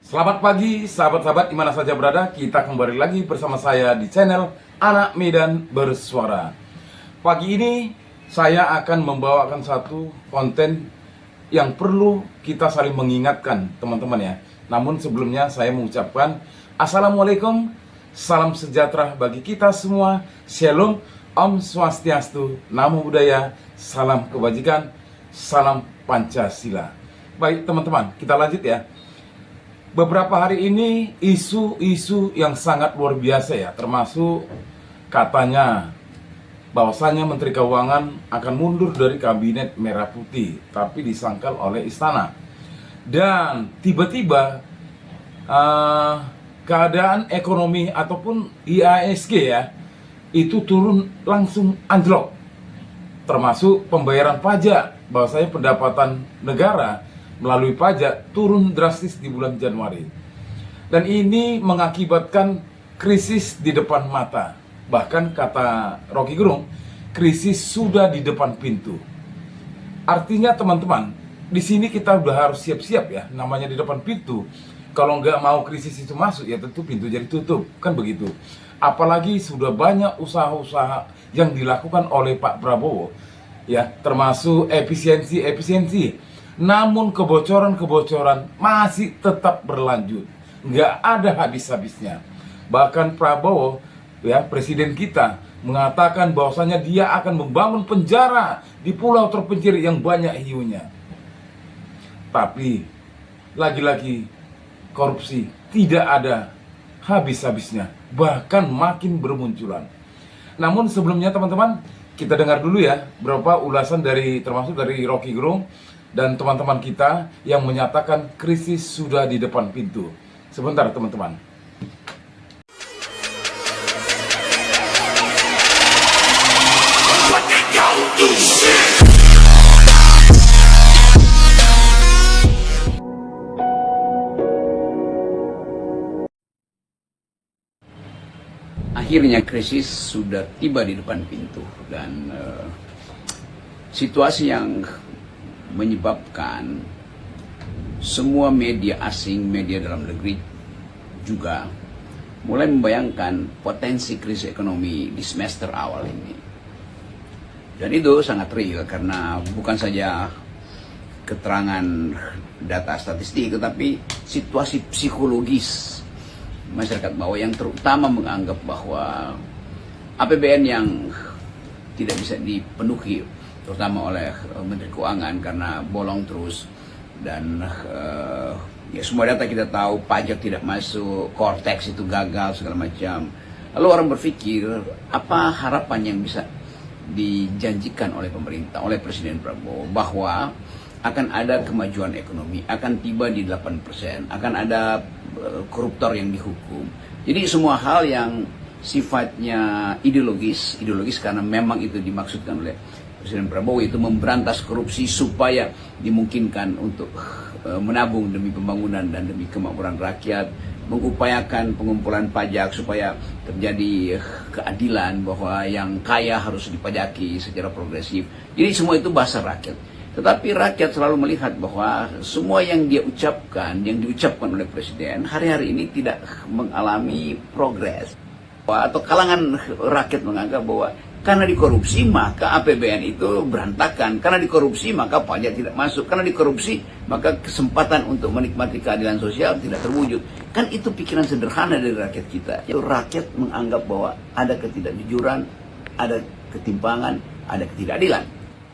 Selamat pagi sahabat-sahabat dimana saja berada. Kita kembali lagi bersama saya di channel Anak Medan Bersuara. Pagi ini saya akan membawakan satu konten yang perlu kita saling mengingatkan teman-teman ya. Namun sebelumnya saya mengucapkan Assalamualaikum, salam sejahtera bagi kita semua. Shalom, Om Swastiastu, Namo Buddhaya, salam kebajikan, salam Pancasila. Baik teman-teman, kita lanjut ya. Beberapa hari ini isu-isu yang sangat luar biasa ya, termasuk katanya bahwasanya Menteri Keuangan akan mundur dari Kabinet Merah Putih, tapi disangkal oleh Istana. Dan tiba-tiba keadaan ekonomi ataupun IHSG ya, itu turun langsung anjlok. Termasuk pembayaran pajak, bahwasanya pendapatan negara melalui pajak turun drastis di bulan Januari. Dan ini mengakibatkan krisis di depan mata. Bahkan kata Rocky Gerung, krisis sudah di depan pintu. Artinya teman-teman, di sini kita udah harus siap-siap ya, namanya di depan pintu. Kalau nggak mau krisis itu masuk, ya tentu pintu jadi tutup, kan begitu. Apalagi sudah banyak usaha-usaha yang dilakukan oleh Pak Prabowo, ya termasuk efisiensi. Namun kebocoran masih tetap berlanjut, nggak ada habis-habisnya. Bahkan Prabowo, ya presiden kita, mengatakan bahwasanya dia akan membangun penjara di pulau terpencil yang banyak hiunya. Tapi lagi-lagi korupsi tidak ada habis-habisnya, bahkan makin bermunculan. Namun sebelumnya teman-teman, kita dengar dulu ya beberapa ulasan termasuk dari Rocky Gerung dan teman-teman kita yang menyatakan krisis sudah di depan pintu. Sebentar teman-teman. Akhirnya krisis sudah tiba di depan pintu dan situasi yang menyebabkan semua media asing, media dalam negeri juga mulai membayangkan potensi krisis ekonomi di semester awal ini. Dan itu sangat real karena bukan saja keterangan data statistik, tetapi situasi psikologis masyarakat bawah yang terutama menganggap bahwa APBN yang tidak bisa dipenuhi terutama oleh Menteri Keuangan karena bolong terus dan ya semua data kita tahu, pajak tidak masuk, Cortex itu gagal segala macam. Lalu orang berpikir apa harapan yang bisa dijanjikan oleh pemerintah, oleh Presiden Prabowo bahwa akan ada kemajuan ekonomi, akan tiba di 8%, akan ada koruptor yang dihukum. Jadi semua hal yang sifatnya ideologis karena memang itu dimaksudkan oleh Presiden Prabowo, itu memberantas korupsi supaya dimungkinkan untuk menabung demi pembangunan dan demi kemakmuran rakyat, mengupayakan pengumpulan pajak supaya terjadi keadilan bahwa yang kaya harus dipajaki secara progresif. Jadi semua itu bahasa rakyat. Tetapi rakyat selalu melihat bahwa semua yang dia ucapkan, yang diucapkan oleh Presiden hari-hari ini tidak mengalami progres. Atau kalangan rakyat menganggap bahwa karena dikorupsi maka APBN itu berantakan, karena dikorupsi maka pajak tidak masuk, karena dikorupsi maka kesempatan untuk menikmati keadilan sosial tidak terwujud. Kan itu pikiran sederhana dari rakyat kita. Rakyat menganggap bahwa ada ketidakjujuran, ada ketimpangan, ada ketidakadilan.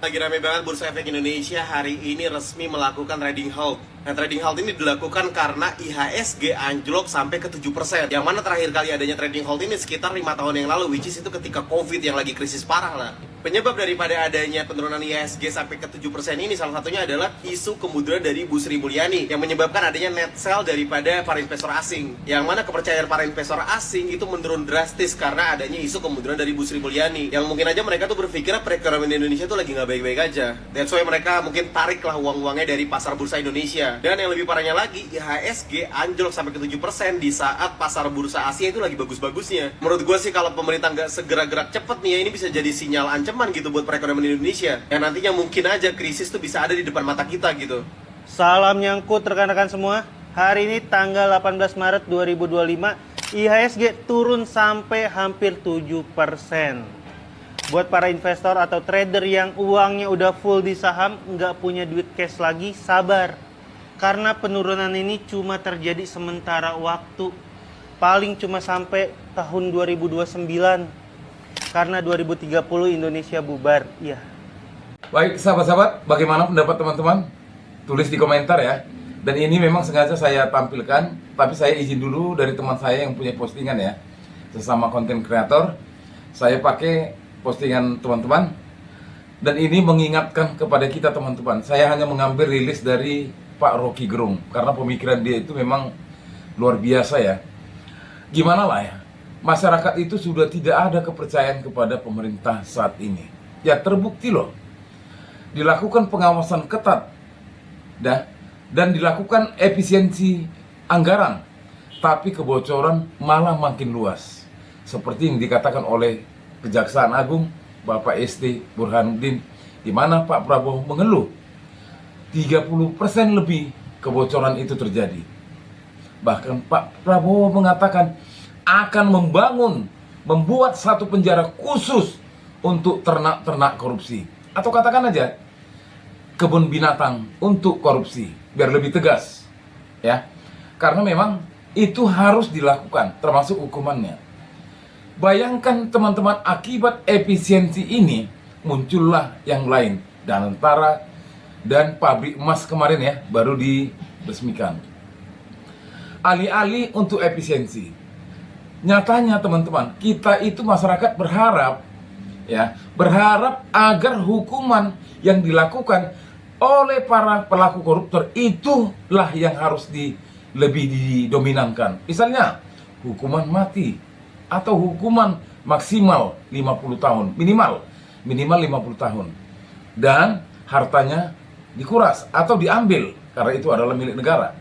Lagi rame banget Bursa Efek Indonesia hari ini resmi melakukan trading halt. Nah, trading halt ini dilakukan karena IHSG anjlok sampai ke 7%. Yang mana terakhir kali adanya trading halt ini sekitar 5 tahun yang lalu, which is itu ketika Covid yang lagi krisis parah lah. Penyebab daripada adanya penurunan IHSG sampai ke 7% ini salah satunya adalah isu kemunduran dari Bu Sri Mulyani yang menyebabkan adanya net sell daripada para investor asing. Yang mana kepercayaan para investor asing itu menurun drastis karena adanya isu kemunduran dari Bu Sri Mulyani. Yang mungkin aja mereka tuh berpikir perekonomian Indonesia tuh lagi nggak baik-baik aja. That's why mereka mungkin tariklah uang-uangnya dari pasar bursa Indonesia. Dan yang lebih parahnya lagi, IHSG anjlok sampai ke 7% di saat pasar bursa Asia itu lagi bagus-bagusnya. Menurut gue sih kalau pemerintah nggak segera gerak cepet nih ya, ini bisa jadi sinyal ancaman gitu buat perekonomian Indonesia. Yang nantinya mungkin aja krisis tuh bisa ada di depan mata kita gitu. Salam nyangkut rekan-rekan semua. hari ini tanggal 18 Maret 2025, IHSG turun sampai hampir 7%. Buat para investor atau trader yang uangnya udah full di saham, nggak punya duit cash lagi, sabar. Karena penurunan ini cuma terjadi sementara waktu. Paling cuma sampai tahun 2029. Karena 2030 Indonesia bubar. Iya. Baik sahabat-sahabat, bagaimana pendapat teman-teman? Tulis di komentar ya. Dan ini memang sengaja saya tampilkan, tapi saya izin dulu dari teman saya yang punya postingan ya. Sesama konten kreator, saya pakai postingan teman-teman. Dan ini mengingatkan kepada kita teman-teman. Saya hanya mengambil rilis dari Pak Rocky Gerung, karena pemikiran dia itu memang luar biasa ya. Gimana lah ya, masyarakat itu sudah tidak ada kepercayaan kepada pemerintah saat ini. Ya terbukti loh, dilakukan pengawasan ketat dan dilakukan efisiensi anggaran, tapi kebocoran malah makin luas. Seperti yang dikatakan oleh Kejaksaan Agung Bapak ST Burhanuddin, di mana Pak Prabowo mengeluh 30% lebih kebocoran itu terjadi. Bahkan Pak Prabowo mengatakan akan membuat satu penjara khusus untuk ternak-ternak korupsi. Atau katakan aja kebun binatang untuk korupsi, biar lebih tegas. Ya. Karena memang itu harus dilakukan, termasuk hukumannya. Bayangkan teman-teman, akibat efisiensi ini muncullah yang lain. Danantara dan pabrik emas kemarin ya, baru diresmikan. Alih-alih untuk efisiensi, nyatanya teman-teman, kita itu masyarakat berharap agar hukuman yang dilakukan oleh para pelaku koruptor itulah yang harus lebih didominankan. Misalnya hukuman mati atau hukuman maksimal 50 tahun, minimal 50 tahun, dan hartanya dikuras atau diambil karena itu adalah milik negara.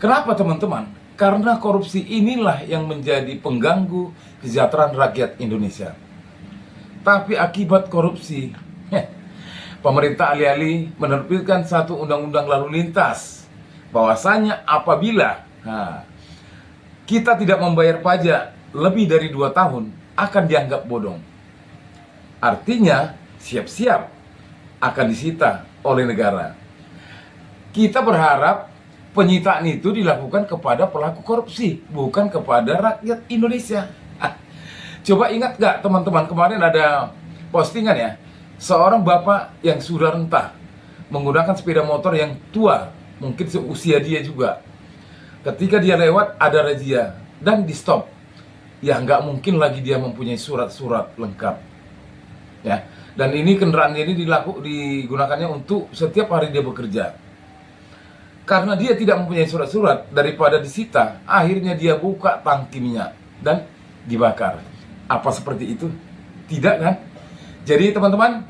Kenapa teman-teman? Karena korupsi inilah yang menjadi pengganggu kesejahteraan rakyat Indonesia. Tapi akibat korupsi, pemerintah alih-alih menerbitkan satu undang-undang lalu lintas, bahwasanya apabila kita tidak membayar pajak lebih dari 2 tahun akan dianggap bodong. Artinya siap-siap akan disita oleh negara. Kita berharap penyitaan itu dilakukan kepada pelaku korupsi, bukan kepada rakyat Indonesia. Coba ingat gak teman-teman, kemarin ada postingan ya, seorang bapak yang sudah rentah menggunakan sepeda motor yang tua, mungkin seusia dia juga. Ketika dia lewat ada razia dan di stop. Ya nggak mungkin lagi dia mempunyai surat-surat lengkap. Ya. Dan ini kendaraan ini digunakannya untuk setiap hari dia bekerja. Karena dia tidak mempunyai surat-surat, daripada disita, akhirnya dia buka tangki minyak dan dibakar. Apa seperti itu? Tidak kan? Jadi teman-teman,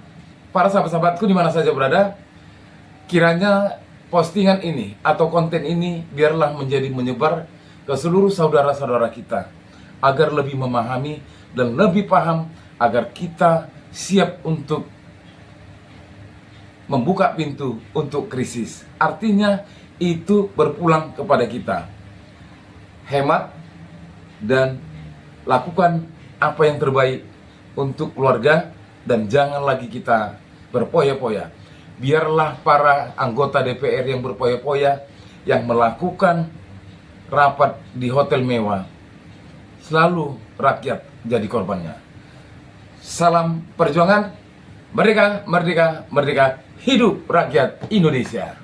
para sahabat-sahabatku di mana saja berada, kiranya postingan ini atau konten ini biarlah menyebar ke seluruh saudara-saudara kita, agar lebih memahami dan lebih paham, agar kita siap untuk membuka pintu untuk krisis. Artinya itu berpulang kepada kita. Hemat dan lakukan apa yang terbaik untuk keluarga, dan jangan lagi kita berpoya-poya. Biarlah para anggota DPR yang berpoya-poya, yang melakukan rapat di hotel mewah, selalu rakyat jadi korbannya. Salam perjuangan, merdeka, merdeka, merdeka, hidup rakyat Indonesia.